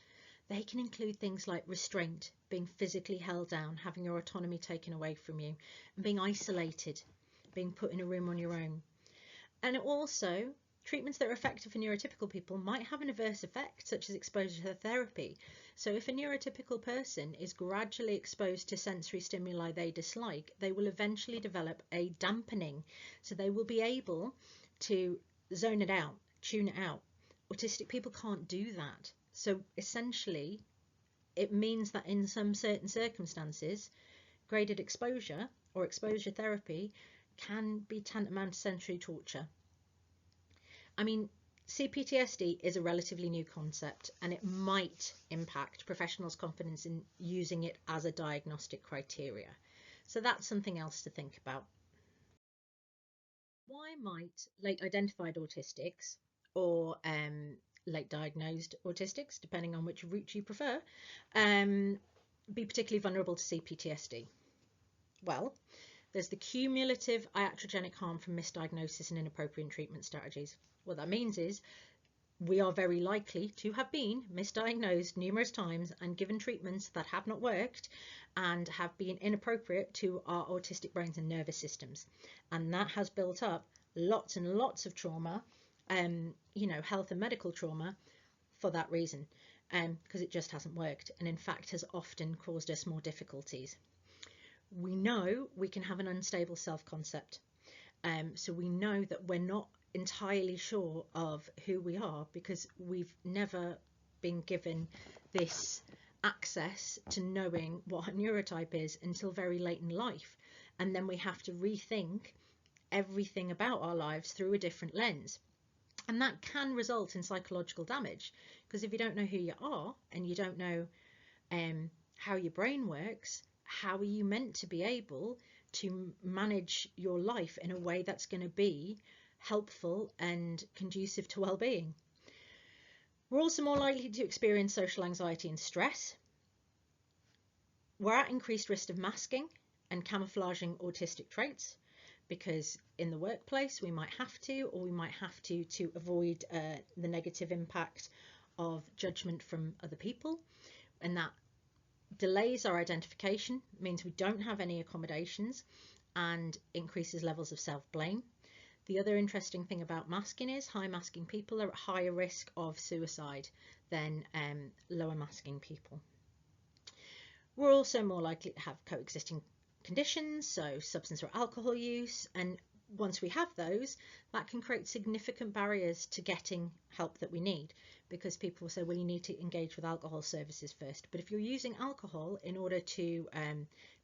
they can include things like restraint, being physically held down, having your autonomy taken away from you, and being isolated, being put in a room on your own. And also, treatments that are effective for neurotypical people might have an adverse effect, such as exposure to therapy. So if a neurotypical person is gradually exposed to sensory stimuli they dislike, they will eventually develop a dampening. So they will be able to zone it out, tune it out. Autistic people can't do that. So essentially, it means that in some certain circumstances, graded exposure or exposure therapy can be tantamount to sensory torture. I mean, CPTSD is a relatively new concept, and it might impact professionals' confidence in using it as a diagnostic criteria. So that's something else to think about. Why might late identified autistics, or late diagnosed autistics, depending on which route you prefer, be particularly vulnerable to CPTSD? Well, there's the cumulative iatrogenic harm from misdiagnosis and inappropriate treatment strategies. What that means is we are very likely to have been misdiagnosed numerous times and given treatments that have not worked and have been inappropriate to our autistic brains and nervous systems. And that has built up lots and lots of trauma, health and medical trauma for that reason, because it just hasn't worked, and in fact has often caused us more difficulties. We know we can have an unstable self-concept. So we know that we're not entirely sure of who we are because we've never been given this access to knowing what a neurotype is until very late in life. And then we have to rethink everything about our lives through a different lens. And that can result in psychological damage, because if you don't know who you are and you don't know how your brain works, how are you meant to be able to manage your life in a way that's going to be helpful and conducive to well-being? We're also more likely to experience social anxiety and stress. We're at increased risk of masking and camouflaging autistic traits, because in the workplace we might have to, or we might have to avoid the negative impact of judgment from other people, and that delays our identification, means we don't have any accommodations, and increases levels of self-blame. The other interesting thing about masking is high masking people are at higher risk of suicide than lower masking people. We're also more likely to have coexisting conditions, so substance or alcohol use, and once we have those, that can create significant barriers to getting help that we need, because people will say, well, you need to engage with alcohol services first. But if you're using alcohol in order to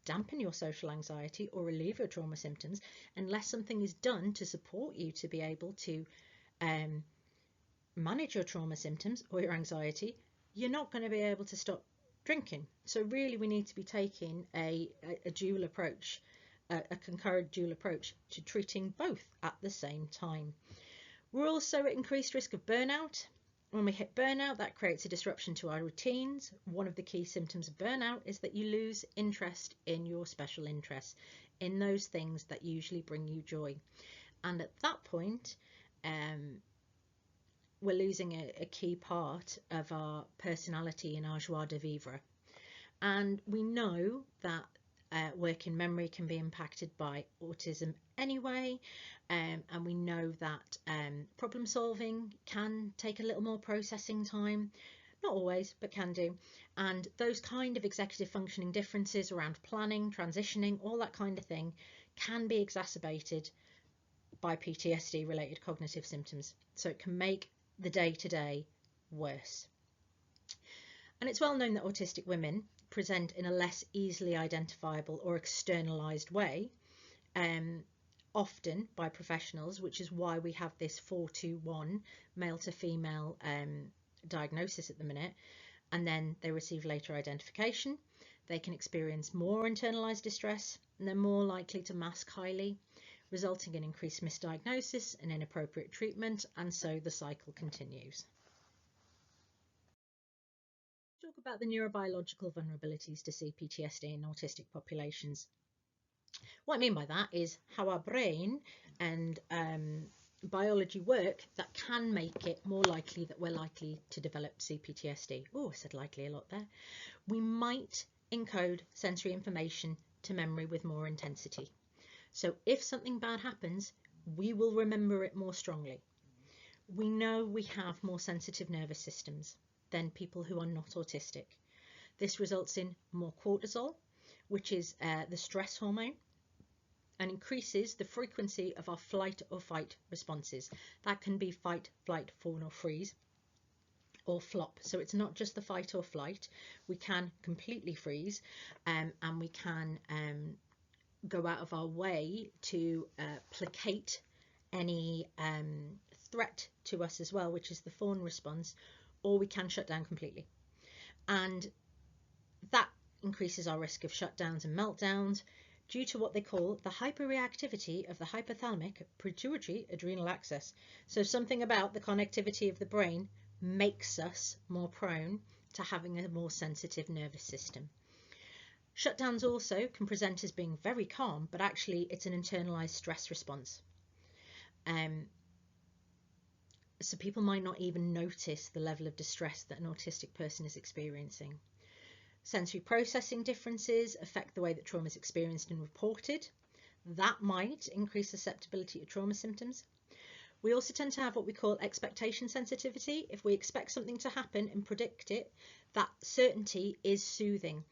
dampen your social anxiety or relieve your trauma symptoms, unless something is done to support you to be able to manage your trauma symptoms or your anxiety, you're not going to be able to stop drinking. So really we need to be taking a dual approach, a concurrent dual approach to treating both at the same time. We're also at increased risk of burnout. When we hit burnout, that creates a disruption to our routines. One of the key symptoms of burnout is that you lose interest in your special interests, in those things that usually bring you joy. And at that point, we're losing a key part of our personality and our joie de vivre. And we know that working memory can be impacted by autism anyway, and we know that problem solving can take a little more processing time, not always, but can do. And those kind of executive functioning differences around planning, transitioning, all that kind of thing can be exacerbated by PTSD related cognitive symptoms. So it can make the day-to-day worse. And it's well known that autistic women present in a less easily identifiable or externalized way, often by professionals, which is why we have this 4-to-1 male to female diagnosis at the minute. And then they receive later identification. They can experience more internalized distress, and they're more likely to mask highly, resulting in increased misdiagnosis and inappropriate treatment, and so the cycle continues. Talk about the neurobiological vulnerabilities to CPTSD in autistic populations. What I mean by that is how our brain and biology work that can make it more likely that we're likely to develop CPTSD. Oh, I said likely a lot there. We might encode sensory information to memory with more intensity. So if something bad happens, we will remember it more strongly. We know we have more sensitive nervous systems than people who are not autistic. This results in more cortisol, which is the stress hormone, and increases the frequency of our flight or fight responses. That can be fight, flight, fawn or freeze, or flop. So it's not just the fight or flight. We can completely freeze, and we can go out of our way to placate any threat to us as well, which is the fawn response, or we can shut down completely. And that increases our risk of shutdowns and meltdowns due to what they call the hyperreactivity of the hypothalamic pituitary adrenal axis. So something about the connectivity of the brain makes us more prone to having a more sensitive nervous system. Shutdowns also can present as being very calm, but actually it's an internalized stress response. So people might not even notice the level of distress that an autistic person is experiencing. Sensory processing differences affect the way that trauma is experienced and reported. That might increase susceptibility to trauma symptoms. We also tend to have what we call expectation sensitivity. If we expect something to happen and predict it, that certainty is soothing.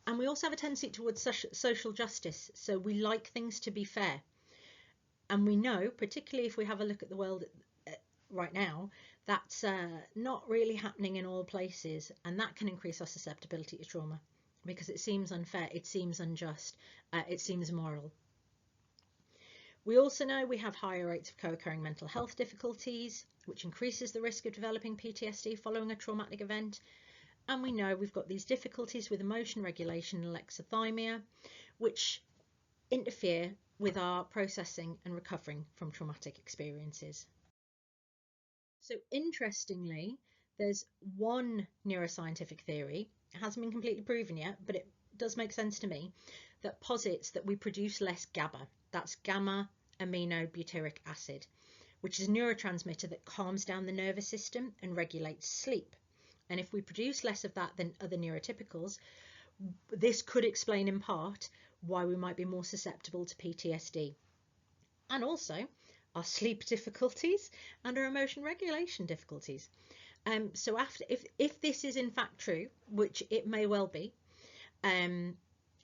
And we also have a tendency towards social justice. So we like things to be fair. And we know, particularly if we have a look at the world right now, that's not really happening in all places. And that can increase our susceptibility to trauma because it seems unfair, it seems unjust, it seems immoral. We also know we have higher rates of co-occurring mental health difficulties, which increases the risk of developing PTSD following a traumatic event. And we know we've got these difficulties with emotion regulation and alexithymia, which interfere with our processing and recovering from traumatic experiences. So interestingly, there's one neuroscientific theory, it hasn't been completely proven yet, but it does make sense to me, that posits that we produce less GABA. That's gamma aminobutyric acid, which is a neurotransmitter that calms down the nervous system and regulates sleep. And if we produce less of that than other neurotypicals, this could explain in part why we might be more susceptible to PTSD. And also our sleep difficulties and our emotion regulation difficulties. So if this is in fact true, which it may well be,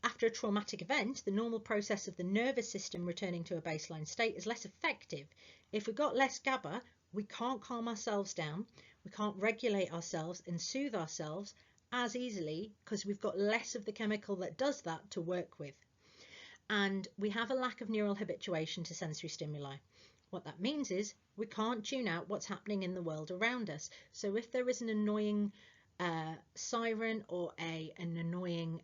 after a traumatic event, the normal process of the nervous system returning to a baseline state is less effective. If we've got less GABA, we can't calm ourselves down, we can't regulate ourselves and soothe ourselves as easily because we've got less of the chemical that does that to work with. And we have a lack of neural habituation to sensory stimuli. What that means is we can't tune out what's happening in the world around us. So if there is an annoying siren or an annoying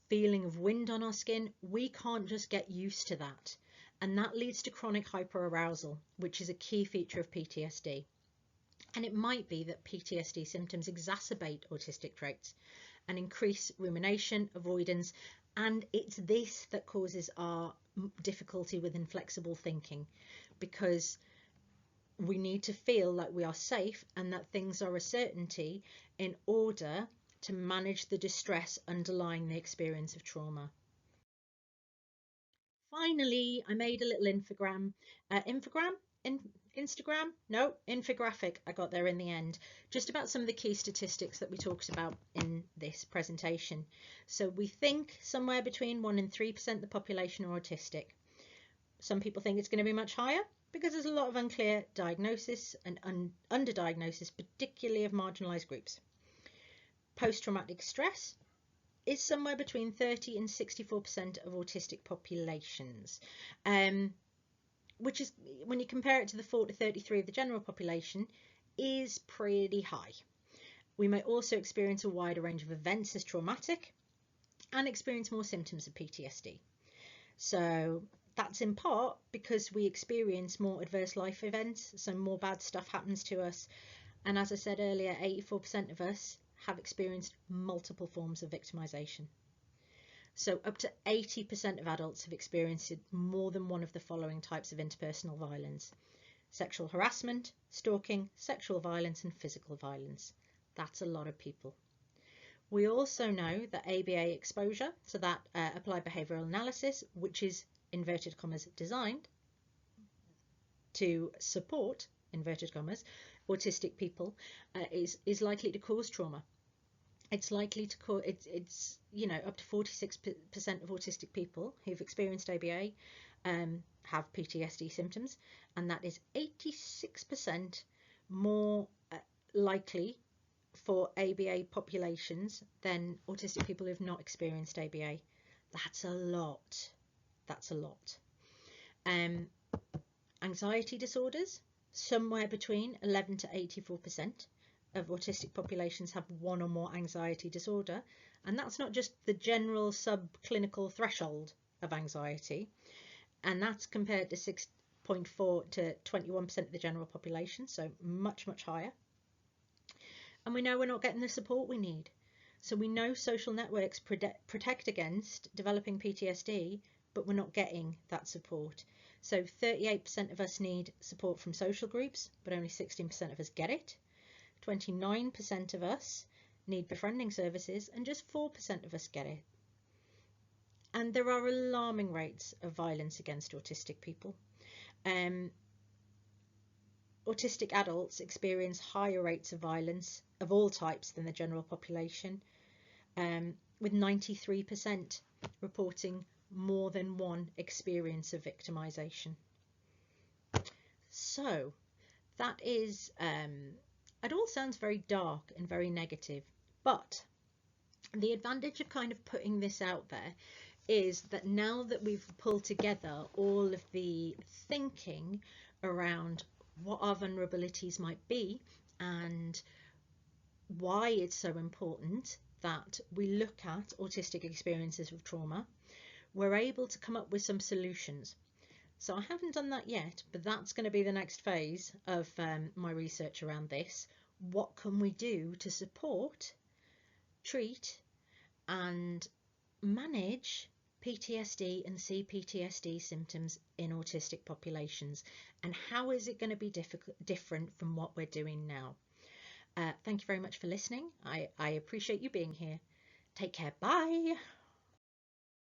feeling of wind on our skin, we can't just get used to that. And that leads to chronic hyperarousal, which is a key feature of PTSD. And it might be that PTSD symptoms exacerbate autistic traits and increase rumination, avoidance, and it's this that causes our difficulty with inflexible thinking, because we need to feel like we are safe and that things are a certainty in order to manage the distress underlying the experience of trauma. Finally, I made a little infographic, I got there in the end, just about some of the key statistics that we talked about in this presentation. So we think somewhere between 1% and 3% of the population are autistic. Some people think it's going to be much higher because there's a lot of unclear diagnosis and underdiagnosis, particularly of marginalised groups. Post-traumatic stress is somewhere between 30 and 64% of autistic populations, which is, when you compare it to the 4 to 33 of the general population, is pretty high. We may also experience a wider range of events as traumatic and experience more symptoms of PTSD. So that's in part because we experience more adverse life events, so more bad stuff happens to us. And as I said earlier, 84% of us have experienced multiple forms of victimization. So up to 80% of adults have experienced more than one of the following types of interpersonal violence: sexual harassment, stalking, sexual violence, and physical violence. That's a lot of people. We also know that ABA exposure, so that applied behavioural analysis, which is inverted commas designed to support inverted commas autistic people, is likely to cause trauma. It's likely to cause, it's you know, up to 46% of autistic people who've experienced ABA have PTSD symptoms, and that is 86% more likely for ABA populations than autistic people who've not experienced ABA. That's a lot. That's a lot. Anxiety disorders, somewhere between 11 to 84% of autistic populations have one or more anxiety disorder, and that's not just the general subclinical threshold of anxiety, and that's compared to 6.4 to 21% of the general population, so much higher. And we know we're not getting the support we need. So we know social networks protect against developing PTSD, but we're not getting that support. So 38% of us need support from social groups, but only 16% of us get it. 29% of us need befriending services, and just 4% of us get it. And there are alarming rates of violence against autistic people. Autistic adults experience higher rates of violence of all types than the general population, with 93% reporting more than one experience of victimisation. So that is, it all sounds very dark and very negative, but the advantage of kind of putting this out there is that now that we've pulled together all of the thinking around what our vulnerabilities might be and why it's so important that we look at autistic experiences of trauma, we're able to come up with some solutions. So I haven't done that yet, but that's going to be the next phase of my research around this. What can we do to support, treat and manage PTSD and CPTSD symptoms in autistic populations, and how is it going to be different from what we're doing now? Thank you very much for listening. I appreciate you being here. Take care. Bye.